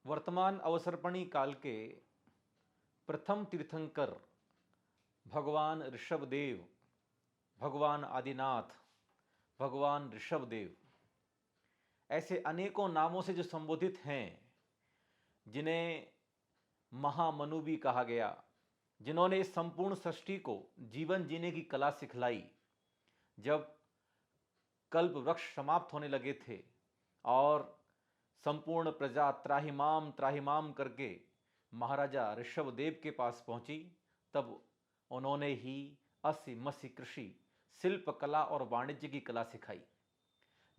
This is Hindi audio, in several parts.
वर्तमान अवसर्पणी काल के प्रथम तीर्थंकर भगवान ऋषभदेव, भगवान आदिनाथ, भगवान ऋषभदेव ऐसे अनेकों नामों से जो संबोधित हैं, जिन्हें महामनु भी कहा गया, जिन्होंने इस संपूर्ण सृष्टि को जीवन जीने की कला सिखलाई। जब कल्प वृक्ष समाप्त होने लगे थे और संपूर्ण प्रजा त्राहिमाम त्राहिमाम करके महाराजा ऋषभदेव के पास पहुंची, तब उन्होंने ही अस्सी मसी कृषि, शिल्प कला और वाणिज्य की कला सिखाई।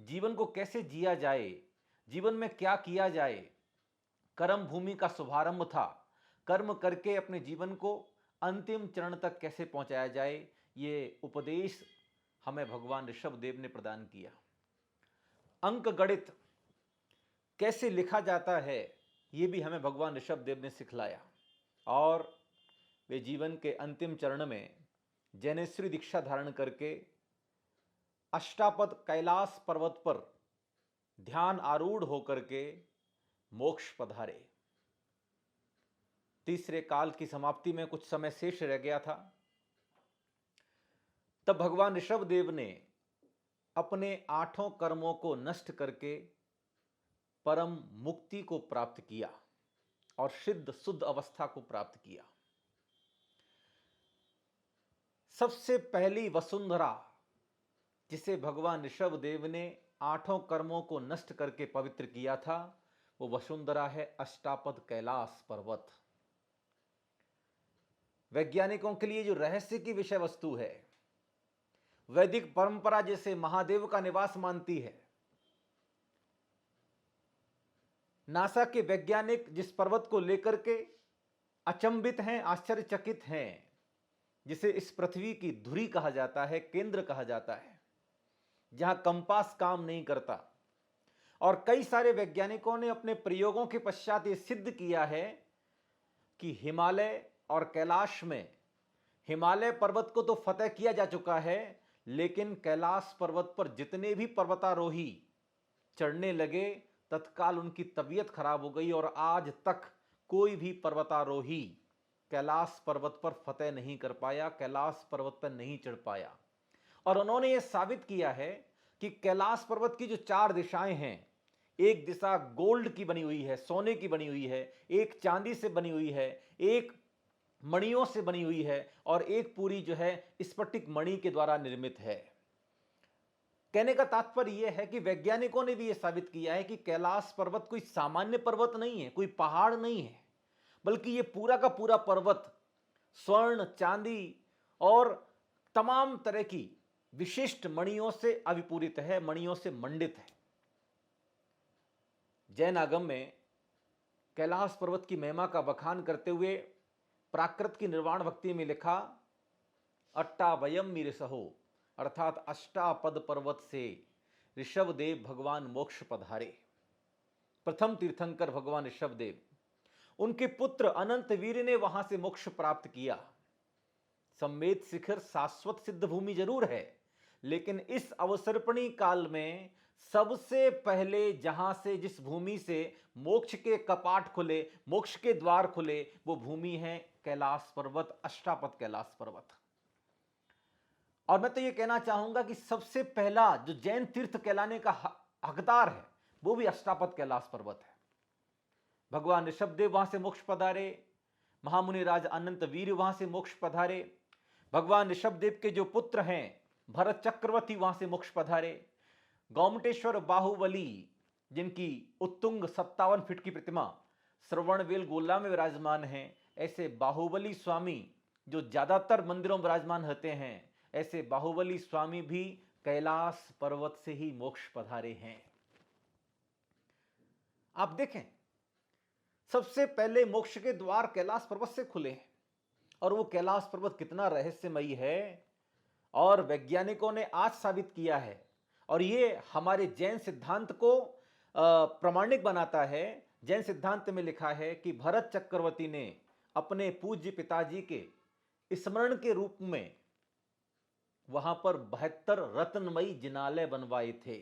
जीवन को कैसे जिया जाए, जीवन में क्या किया जाए, कर्म भूमि का शुभारंभ था। कर्म करके अपने जीवन को अंतिम चरण तक कैसे पहुंचाया जाए, ये उपदेश हमें भगवान ऋषभदेव ने प्रदान किया। अंक गणित कैसे लिखा जाता है, ये भी हमें भगवान ऋषभदेव ने सिखलाया। और वे जीवन के अंतिम चरण में जैनेश्वरी दीक्षा धारण करके अष्टापद कैलाश पर्वत पर ध्यान आरूढ़ होकर के मोक्ष पधारे। तीसरे काल की समाप्ति में कुछ समय शेष रह गया था। तब भगवान ऋषभदेव ने अपने 8 कर्मों को नष्ट करके परम मुक्ति को प्राप्त किया और सिद्ध शुद्ध अवस्था को प्राप्त किया। सबसे पहली वसुंधरा जिसे भगवान ऋषभदेव ने 8 कर्मों को नष्ट करके पवित्र किया था, वो वसुंधरा है अष्टापद कैलाश पर्वत। वैज्ञानिकों के लिए जो रहस्य की विषय वस्तु है, वैदिक परंपरा जैसे महादेव का निवास मानती है। नासा के वैज्ञानिक जिस पर्वत को लेकर के अचंभित हैं, आश्चर्यचकित हैं, जिसे इस पृथ्वी की धुरी कहा जाता है, केंद्र कहा जाता है, जहां कंपास काम नहीं करता। और कई सारे वैज्ञानिकों ने अपने प्रयोगों के पश्चात यह सिद्ध किया है कि हिमालय और कैलाश में, हिमालय पर्वत को तो फतेह किया जा चुका है, लेकिन कैलाश पर्वत पर जितने भी पर्वतारोही चढ़ने लगे, तत्काल उनकी तबीयत खराब हो गई और आज तक कोई भी पर्वतारोही कैलाश पर्वत पर फतेह नहीं कर पाया, कैलाश पर्वत पर नहीं चढ़ पाया। और उन्होंने यह साबित किया है कि कैलाश पर्वत की जो 4 दिशाएं हैं, एक दिशा गोल्ड की बनी हुई है, सोने की बनी हुई है, एक चांदी से बनी हुई है, एक मणियों से बनी हुई है और एक पूरी जो है स्फटिक मणि के द्वारा निर्मित है। कहने का तात्पर्य यह है कि वैज्ञानिकों ने भी यह साबित किया है कि कैलाश पर्वत कोई सामान्य पर्वत नहीं है, कोई पहाड़ नहीं है, बल्कि यह पूरा का पूरा पर्वत स्वर्ण, चांदी और तमाम तरह की विशिष्ट मणियों से अभिपूरित है, मणियों से मंडित है। जैन आगम में कैलाश पर्वत की महिमा का बखान करते हुए प्राकृत की निर्वाण भक्ति में लिखा, अट्टावयम मीरसहो, अर्थात अष्टापद पर्वत से ऋषभदेव भगवान मोक्ष पधारे। प्रथम तीर्थंकर भगवान ऋषभदेव, उनके पुत्र अनंत वीर ने वहां से मोक्ष प्राप्त किया। सम्मेद शिखर शाश्वत सिद्ध भूमि जरूर है, लेकिन इस अवसर्पणी काल में सबसे पहले जहां से, जिस भूमि से मोक्ष के कपाट खुले, मोक्ष के द्वार खुले, वो भूमि है कैलाश पर्वत, अष्टापद कैलाश पर्वत। और मैं तो ये कहना चाहूंगा कि सबसे पहला जो जैन तीर्थ कहलाने का हकदार है, वो भी अष्टापद कैलाश पर्वत है। भगवान ऋषभदेव वहां से मोक्ष पधारे, महामुनि राज अनंत वीर वहां से मोक्ष पधारे, भगवान ऋषभदेव के जो पुत्र हैं भरत चक्रवर्ती वहां से मोक्ष पधारे, गौमटेश्वर बाहुबली जिनकी उत्तुंग 57 फीट की प्रतिमा श्रवणबेल गोला में विराजमान है, ऐसे बाहुबली स्वामी जो ज्यादातर मंदिरों में विराजमान होते हैं, ऐसे बाहुबली स्वामी भी कैलाश पर्वत से ही मोक्ष पधारे हैं। आप देखें, सबसे पहले मोक्ष के द्वार कैलाश पर्वत से खुले हैं और वो कैलाश पर्वत कितना रहस्यमयी है और वैज्ञानिकों ने आज साबित किया है। और ये हमारे जैन सिद्धांत को प्रमाणिक बनाता है। जैन सिद्धांत में लिखा है कि भरत चक्रवर्ती ने अपने पूज्य पिताजी के स्मरण के रूप में वहां पर 72 रत्नमयी जिनालय बनवाए थे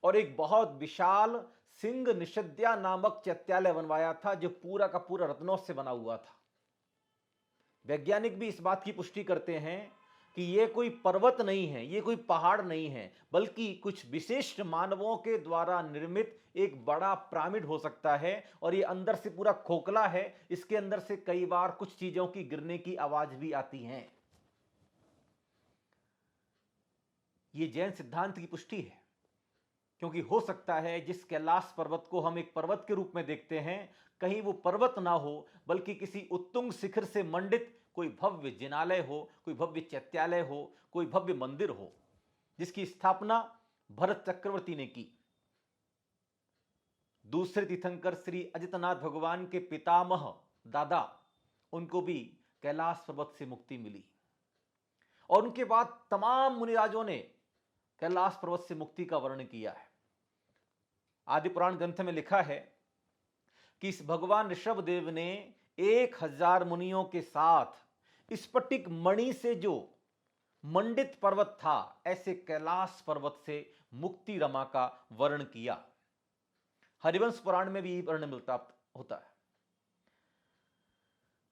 और एक बहुत विशाल सिंह निषद्या नामक चैत्यालय बनवाया था जो पूरा का पूरा रत्नों से बना हुआ था। वैज्ञानिक भी इस बात की पुष्टि करते हैं कि यह कोई पर्वत नहीं है, यह कोई पहाड़ नहीं है, बल्कि कुछ विशिष्ट मानवों के द्वारा निर्मित एक बड़ा पिरामिड हो सकता है। और यह अंदर से पूरा खोखला है, इसके अंदर से कई बार कुछ चीजों की गिरने की आवाज भी आती है। यह जैन सिद्धांत की पुष्टि है, क्योंकि हो सकता है जिस कैलाश पर्वत को हम एक पर्वत के रूप में देखते हैं, कहीं वो पर्वत ना हो, बल्कि किसी उत्तुंग शिखर से मंडित कोई भव्य जिनालय हो, कोई भव्य चैत्यालय हो, कोई भव्य मंदिर हो, जिसकी स्थापना भरत चक्रवर्ती ने की। दूसरे तीर्थंकर श्री अजितनाथ भगवान के पितामह दादा, उनको भी कैलाश पर्वत से मुक्ति मिली। और उनके बाद तमाम मुनिराजों ने कैलाश पर्वत से मुक्ति का वर्णन किया है। आदि पुराण ग्रंथ में लिखा है कि इस भगवान ऋषभदेव ने 1000 मुनियों के साथ स्फटिक मणि से जो मंडित पर्वत था, ऐसे कैलाश पर्वत से मुक्ति रमा का वर्णन किया। हरिवंश पुराण में भी यही वर्णन मिलता होता है।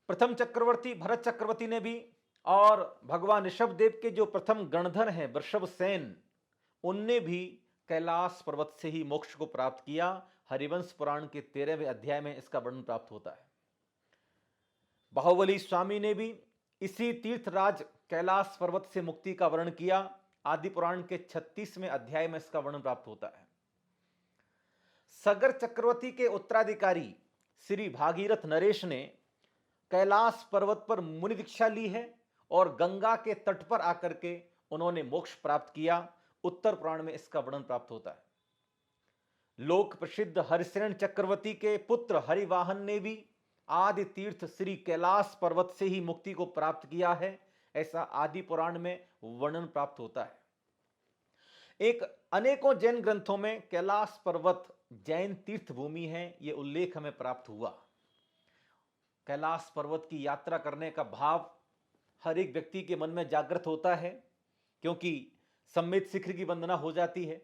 प्रथम चक्रवर्ती भरत चक्रवर्ती ने भी, और भगवान ऋषभदेव के जो प्रथम गणधर हैं वृषभसेन, उनने भी कैलाश पर्वत से ही मोक्ष को प्राप्त किया। हरिवंश पुराण के 13वें अध्याय में इसका वर्णन प्राप्त होता है। बाहुबली स्वामी ने भी इसी तीर्थराज कैलाश पर्वत से मुक्ति का वर्णन किया। आदि पुराण के 36वें अध्याय में इसका वर्णन प्राप्त होता है। सगर चक्रवर्ती के उत्तराधिकारी श्री भागीरथ नरेश ने कैलाश पर्वत पर मुनि दीक्षा ली है और गंगा के तट पर आकर के उन्होंने मोक्ष प्राप्त किया। उत्तर पुराण में इसका वर्णन प्राप्त होता है। लोक प्रसिद्ध हरिशरण चक्रवर्ती के पुत्र हरिवाहन ने भी आदि तीर्थ श्री कैलाश पर्वत से ही मुक्ति को प्राप्त किया है, ऐसा आदि पुराण में वर्णन प्राप्त होता है। एक अनेकों जैन ग्रंथों में कैलाश पर्वत जैन तीर्थ भूमि है, यह उल्लेख हमें प्राप्त हुआ। कैलाश पर्वत की यात्रा करने का भाव हर एक व्यक्ति के मन में जागृत होता है, क्योंकि सम्मित शिखर की वंदना हो जाती है,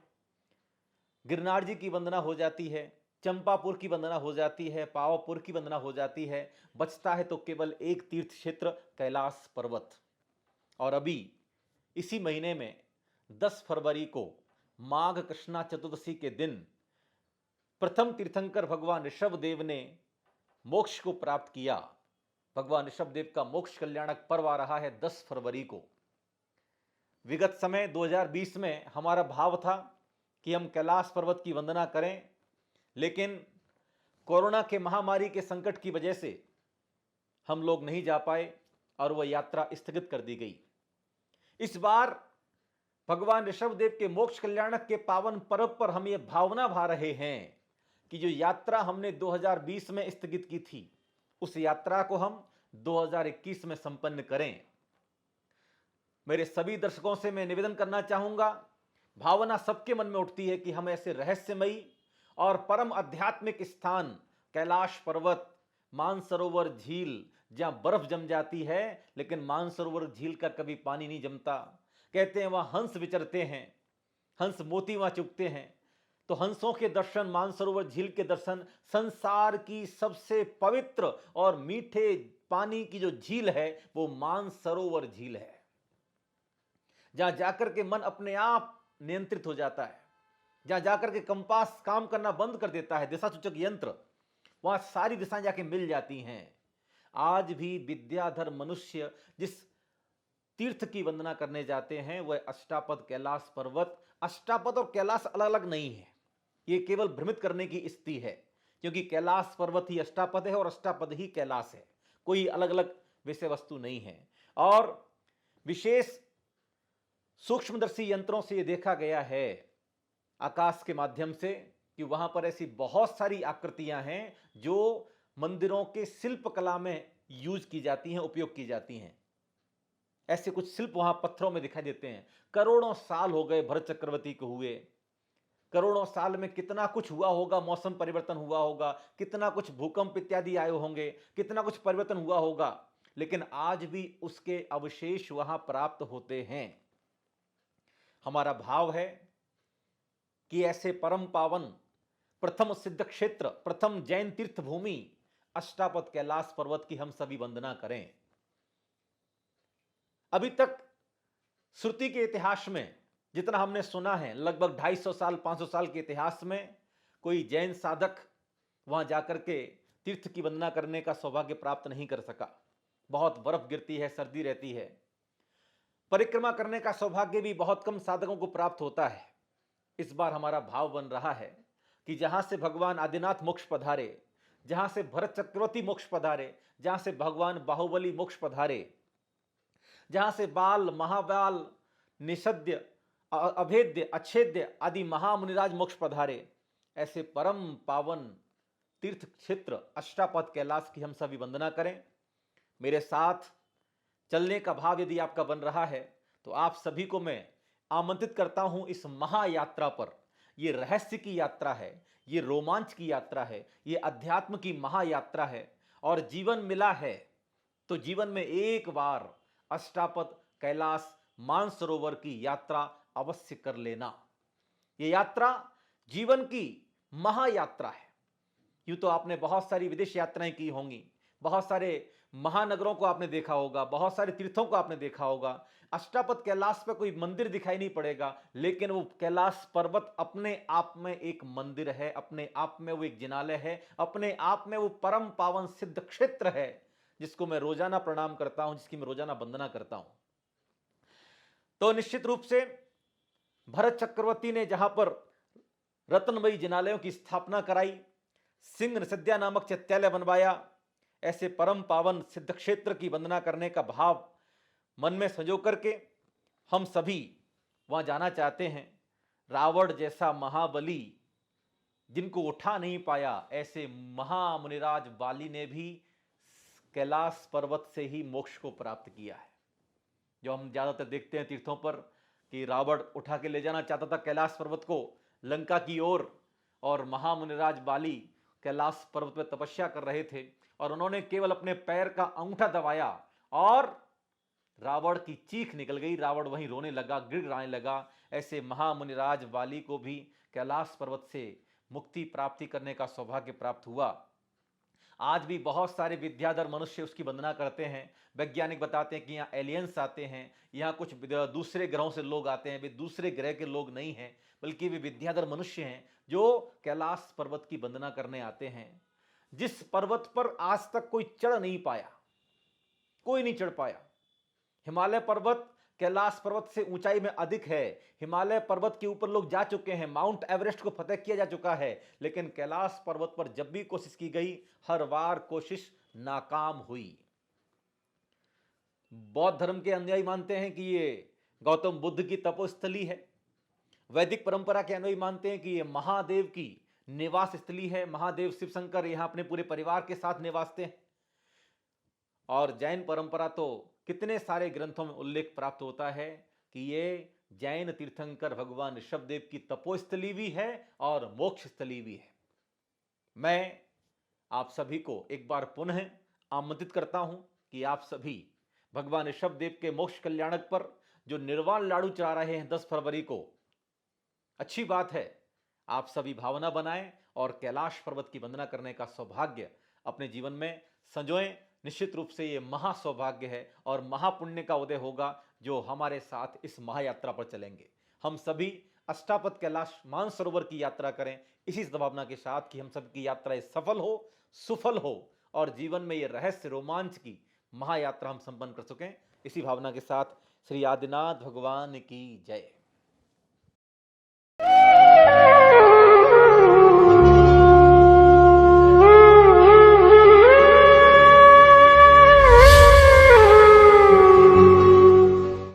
गिरनार जी की वंदना हो जाती है, चंपापुर की वंदना हो जाती है, पावापुर की वंदना हो जाती है। बचता है तो केवल एक तीर्थ क्षेत्र कैलाश पर्वत। और अभी इसी महीने में 10 फरवरी को माघ कृष्णा चतुर्दशी के दिन प्रथम तीर्थंकर भगवान ऋषभदेव ने मोक्ष को प्राप्त किया। भगवान ऋषभदेव का मोक्ष कल्याणक पर्व आ रहा है 10 फरवरी को। विगत समय 2020 में हमारा भाव था कि हम कैलाश पर्वत की वंदना करें, लेकिन कोरोना के महामारी के संकट की वजह से हम लोग नहीं जा पाए और वह यात्रा स्थगित कर दी गई। इस बार भगवान ऋषभदेव के मोक्ष कल्याणक के पावन पर्व पर हम ये भावना भा रहे हैं कि जो यात्रा हमने 2020 में स्थगित की थी, उस यात्रा को हम 2021 में संपन्न करें। मेरे सभी दर्शकों से मैं निवेदन करना चाहूंगा, भावना सबके मन में उठती है कि हम ऐसे रहस्यमयी और परम आध्यात्मिक स्थान कैलाश पर्वत, मानसरोवर झील, जहां बर्फ जम जाती है लेकिन मानसरोवर झील का कभी पानी नहीं जमता। कहते हैं वहां हंस विचरते हैं, हंस मोती वहां चुगते हैं। तो हंसों के दर्शन, मानसरोवर झील के दर्शन, संसार की सबसे पवित्र और मीठे पानी की जो झील है वो मानसरोवर झील है, जहां जाकर के मन अपने आप नियंत्रित हो जाता है, जहां जाकर के कंपास काम करना बंद कर देता है, दिशा सूचक यंत्र, वहां सारी दिशाएं जाके मिल जाती हैं। आज भी विद्याधर मनुष्य जिस तीर्थ की वंदना करने जाते हैं वह अष्टापद कैलाश पर्वत। अष्टापद और कैलाश अलग अलग नहीं है, यह केवल भ्रमित करने की स्थिति है, क्योंकि कैलाश पर्वत ही अष्टापद है और अष्टापद ही कैलाश है, कोई अलग अलग विषय वस्तु नहीं है। और विशेष सूक्ष्मदर्शी यंत्रों से यह देखा गया है आकाश के माध्यम से कि वहां पर ऐसी बहुत सारी आकृतियां हैं जो मंदिरों के शिल्प कला में यूज की जाती हैं, उपयोग की जाती हैं। ऐसे कुछ शिल्प वहां पत्थरों में दिखाई देते हैं। करोड़ों साल हो गए भरत चक्रवर्ती को हुए, करोड़ों साल में कितना कुछ हुआ होगा, मौसम परिवर्तन हुआ होगा, कितना कुछ भूकंप इत्यादि आए होंगे, कितना कुछ परिवर्तन हुआ होगा, लेकिन आज भी उसके अवशेष वहां प्राप्त होते हैं। हमारा भाव है कि ऐसे परम पावन प्रथम सिद्ध क्षेत्र, प्रथम जैन तीर्थ भूमि अष्टापद कैलाश पर्वत की हम सभी वंदना करें। अभी तक श्रुति के इतिहास में जितना हमने सुना है, लगभग 250 साल 500 साल के इतिहास में कोई जैन साधक वहां जाकर के तीर्थ की वंदना करने का सौभाग्य प्राप्त नहीं कर सका। बहुत बर्फ गिरती है, सर्दी रहती है, परिक्रमा करने का सौभाग्य भी बहुत कम साधकों को प्राप्त होता है। इस बार हमारा भाव बन रहा है कि जहां से भगवान आदिनाथ मोक्ष पधारे, जहां से भरत चक्रवर्ती मोक्ष पधारे, जहां से भगवान बाहुबली मोक्ष पधारे, जहां से बाल महाबाल निषद्य अभेद्य अच्छेद्य आदि महामुनिराज मोक्ष पधारे, ऐसे परम पावन तीर्थ क्षेत्र अष्टापद कैलाश की हम सभी वंदना करें। मेरे साथ चलने का भाव यदि आपका बन रहा है तो आप सभी को मैं आमंत्रित करता हूं इस महायात्रा पर। ये रहस्य की यात्रा है, ये रोमांच की यात्रा है, ये अध्यात्म की महायात्रा है। और जीवन मिला है तो जीवन में एक बार अष्टापद कैलाश मानसरोवर की यात्रा अवश्य कर लेना। ये यात्रा जीवन की महायात्रा है। यूं तो आपने बहुत सारी विदेश यात्राएं की होंगी, बहुत सारे महानगरों को आपने देखा होगा, बहुत सारे तीर्थों को आपने देखा होगा। अष्टापद कैलाश पे कोई मंदिर दिखाई नहीं पड़ेगा, लेकिन वो कैलाश पर्वत अपने आप में एक मंदिर है, अपने आप में वो एक जिनालय है, अपने आप में वो परम पावन सिद्ध क्षेत्र है जिसको मैं रोजाना प्रणाम करता हूं, जिसकी मैं रोजाना वंदना करता हूं। तो निश्चित रूप से भरत चक्रवर्ती ने जहां पर रत्नमयी जिनालयों की स्थापना कराई, सिंह निषद्या नामक चैत्यालय बनवाया, ऐसे परम पावन सिद्ध क्षेत्र की वंदना करने का भाव मन में संजो करके हम सभी वहां जाना चाहते हैं। रावण जैसा महाबली जिनको उठा नहीं पाया, ऐसे महामुनिराज बाली ने भी कैलाश पर्वत से ही मोक्ष को प्राप्त किया है। जो हम ज्यादातर देखते हैं तीर्थों पर कि रावण उठा के ले जाना चाहता था कैलाश पर्वत को लंका की ओर, और महामुनिराज बाली कैलाश पर्वत पर तपस्या कर रहे थे और उन्होंने केवल अपने पैर का अंगूठा दबाया और रावण की चीख निकल गई, रावण वहीं रोने लगा, गिड़गिड़ाने लगा। ऐसे महामुनिराज बाली को भी कैलाश पर्वत से मुक्ति प्राप्ति करने का सौभाग्य प्राप्त हुआ। आज भी बहुत सारे विद्याधर मनुष्य उसकी वंदना करते हैं। वैज्ञानिक बताते हैं कि यहाँ एलियंस आते हैं, यहाँ कुछ दूसरे ग्रहों से लोग आते हैं। वे दूसरे ग्रह के लोग नहीं हैं, बल्कि वे विद्याधर मनुष्य हैं जो कैलाश पर्वत की वंदना करने आते हैं, जिस पर्वत पर आज तक कोई चढ़ नहीं पाया, कोई नहीं चढ़ पाया। हिमालय पर्वत कैलाश पर्वत से ऊंचाई में अधिक है। हिमालय पर्वत के ऊपर लोग जा चुके हैं, माउंट एवरेस्ट को फतेह किया जा चुका है, लेकिन कैलाश पर्वत पर जब भी कोशिश की गई, हर बार कोशिश नाकाम हुई। बौद्ध धर्म के अनुयायी मानते हैं कि ये गौतम बुद्ध की तपोस्थली है। वैदिक परंपरा के अनुयायी मानते हैं कि ये महादेव की निवास स्थली है। महादेव शिव शंकर यहां अपने पूरे परिवार के साथ निवासते हैं। और जैन परंपरा तो कितने सारे ग्रंथों में उल्लेख प्राप्त होता है कि ये जैन तीर्थंकर भगवान ऋषभदेव की तपोस्थली भी है और मोक्ष स्थली भी है। मैं आप सभी को एक बार पुनः आमंत्रित करता हूं कि आप सभी भगवान ऋषभदेव के मोक्ष कल्याणक पर जो निर्वाण लाडू चढ़ा रहे हैं 10 फरवरी को, अच्छी बात है, आप सभी भावना बनाएं और कैलाश पर्वत की वंदना करने का सौभाग्य अपने जीवन में संजोएं। निश्चित रूप से ये महासौभाग्य है और महापुण्य का उदय होगा जो हमारे साथ इस महायात्रा पर चलेंगे। हम सभी अष्टापद कैलाश मानसरोवर की यात्रा करें इसी सद्भावना के साथ कि हम सबकी यात्राएं सफल हो, सुफल हो और जीवन में ये रहस्य रोमांच की महायात्रा हम संपन्न कर सकें। इसी भावना के साथ श्री आदिनाथ भगवान की जय।